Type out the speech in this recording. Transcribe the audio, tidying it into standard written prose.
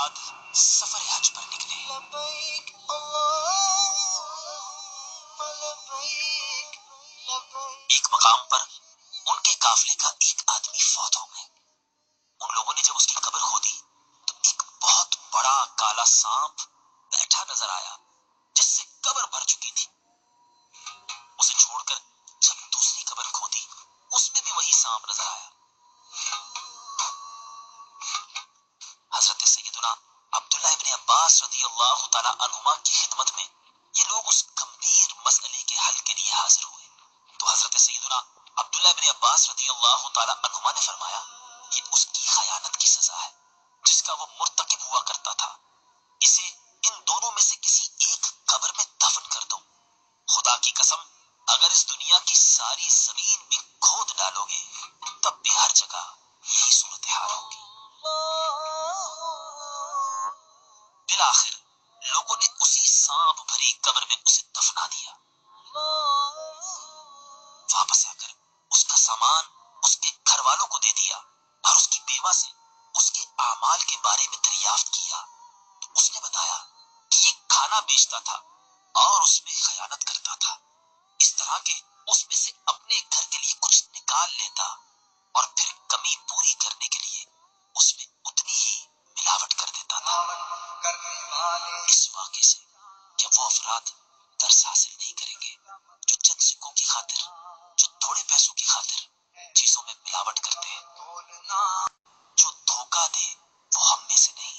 بعد سفر حج پر نکلے۔ لبیک اللہم لبیک لبیک۔ ایک مقام پر ان کے قافلے کا ایک آدمی فوت ہو گئے۔ ان لوگوں نے جب اس کی قبر کھودی تو ایک بہت بڑا کالا سانپ بیٹھا نظر آیا جس سے قبر بھر چکی تھی۔ اسے چھوڑ کر جب دوسری قبر کھودی اس میں بھی وہی سانپ نظر آیا۔ حضرت سیدنا عبداللہ ابن عباس رضی اللہ تعالی عنہما کی خدمت میں یہ لوگ اس گمبھیر مسئلے کے حل کے لیے حاضر ہوئے تو حضرت سیدنا عبداللہ ابن عباس رضی اللہ تعالی عنہما نے فرمایا یہ اس کی خیانت کی سزا ہے جس کا وہ مرتکب ہوا کرتا تھا۔ اسے ان دونوں میں سے کسی ایک قبر میں دفن کر دو۔ خدا کی قسم اگر اس دنیا کی ساری زمین بھی کھود ڈالو گے تب بھی ہر جگہ یہی صورتحال ہوگی۔ بالآخر لوگوں نے اسی سانپ بھری قبر میں اسے دفنا دیا۔ واپس آ کر اس کا سامان اس کے گھر والوں کو دے دیا اور اس کی بیوہ سے اس کے اعمال کے بارے میں دریافت کیا تو اس نے بتایا کہ یہ کھانا بیچتا تھا اور اس میں خیانت کرتا تھا، اس طرح کہ اس میں سے اپنے گھر کے لیے کچھ نکال لیتا اور پھر کمی پوری کرنے کے لیے اس میں اتنی ہی ملاوٹ کر دیتا تھا۔ اس واقعے سے کیا وہ افراد درس حاصل نہیں کریں گے جو چند سکوں کی خاطر، جو تھوڑے پیسوں کی خاطر چیزوں میں ملاوٹ کرتے ہیں؟ جو دھوکہ دے وہ ہم میں سے نہیں۔